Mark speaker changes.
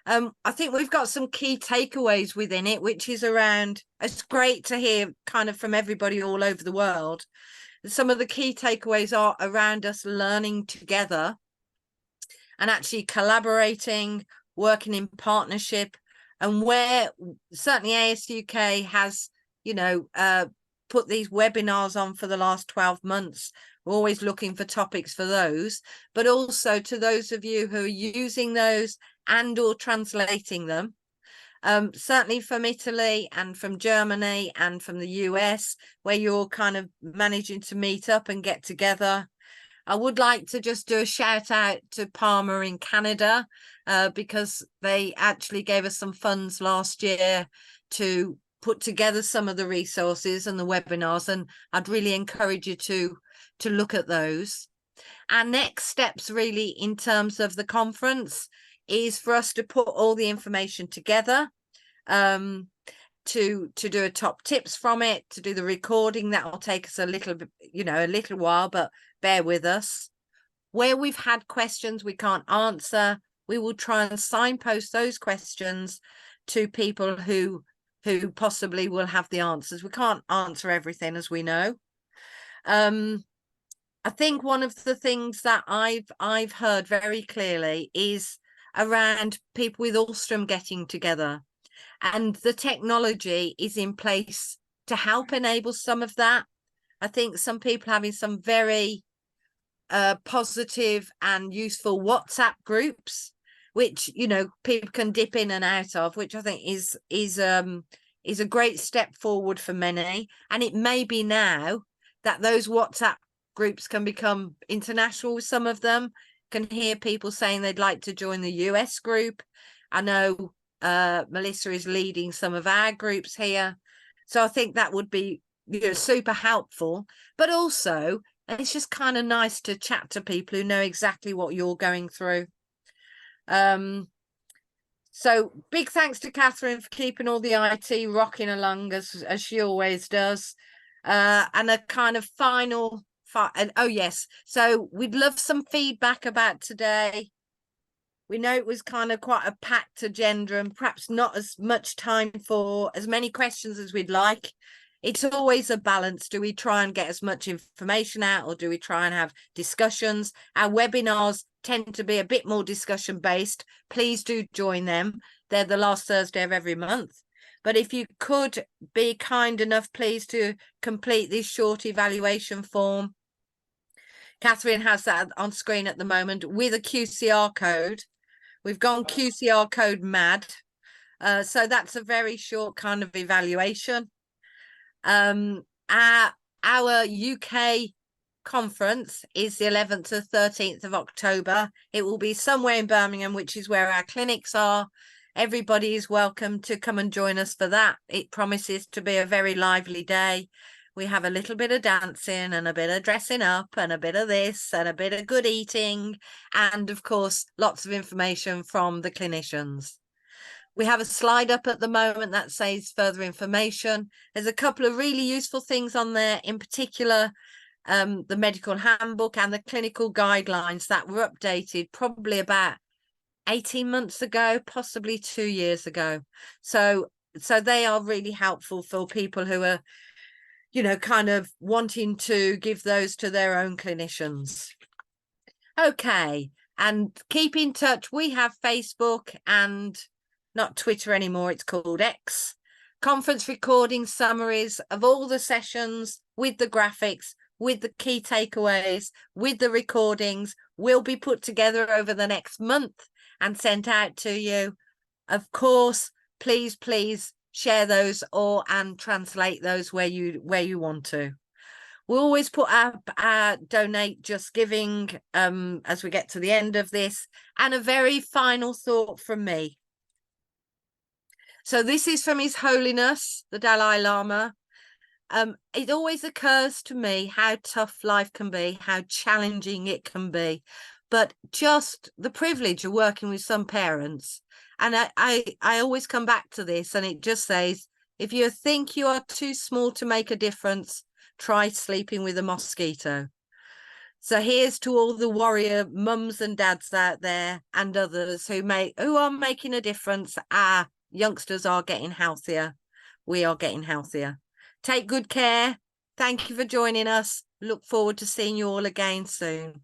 Speaker 1: I think we've got some key takeaways within it, which is around, it's great to hear kind of from everybody all over the world. Some of the key takeaways are around us learning together and actually collaborating, working in partnership, and where certainly ASUK has, put these webinars on for the last 12 months. We're always looking for topics for those, but also to those of you who are using those and or translating them. Certainly from Italy and from Germany and from the US, where you're kind of managing to meet up and get together. I would like to just do a shout out to Palmer in Canada, because they actually gave us some funds last year to put together some of the resources and the webinars, and I'd really encourage you to look at those. Our next steps really in terms of the conference is for us to put all the information together, to do a top tips from it, to do the recording. That will take us a little bit, a little while, but bear with us. Where we've had questions we can't answer, we will try and signpost those questions to people who possibly will have the answers. We can't answer everything, as we know. I think one of the things that I've heard very clearly is around people with Alstrom getting together, and the technology is in place to help enable some of that. I think some people having some very positive and useful WhatsApp groups, which people can dip in and out of, which I think is a great step forward for many. And it may be now that those WhatsApp groups can become international with some of them. Can hear people saying they'd like to join the US group. I know Melissa is leading some of our groups here, so I think that would be super helpful. But also it's just kind of nice to chat to people who know exactly what you're going through. So big thanks to Catherine for keeping all the IT rocking along as she always does. And a kind of final oh yes, so we'd love some feedback about today. We know it was kind of quite a packed agenda and perhaps not as much time for as many questions as we'd like. It's always a balance. Do we try and get as much information out, or do we try and have discussions? Our webinars tend to be a bit more discussion based. Please do join them. They're the last Thursday of every month. But if you could be kind enough, please, to complete this short evaluation form. Catherine has that on screen at the moment with a QCR code. We've gone QCR code mad. So that's a very short kind of evaluation. Our UK conference is the 11th to 13th of October. It will be somewhere in Birmingham, which is where our clinics are. Everybody is welcome to come and join us for that. It promises to be a very lively day. We have a little bit of dancing and a bit of dressing up and a bit of this and a bit of good eating, and of course lots of information from the clinicians. We have a slide up at the moment that says further information. There's a couple of really useful things on there, in particular the medical handbook and the clinical guidelines that were updated probably about 18 months ago, possibly 2 years ago. So they are really helpful for people who are kind of wanting to give those to their own clinicians. Okay, and keep in touch. We have Facebook and not Twitter anymore, it's called X. Conference recording summaries of all the sessions with the graphics, with the key takeaways, with the recordings will be put together over the next month and sent out to you. Of course, please share those and translate those where you want to. We always put our donate just giving as we get to the end of this. And a very final thought from me. So this is from His Holiness the Dalai Lama. It always occurs to me how tough life can be, how challenging it can be, but just the privilege of working with some parents. And I always come back to this, and it just says, if you think you are too small to make a difference, try sleeping with a mosquito. So here's to all the warrior mums and dads out there and others who are making a difference. Our youngsters are getting healthier. We are getting healthier. Take good care. Thank you for joining us. Look forward to seeing you all again soon.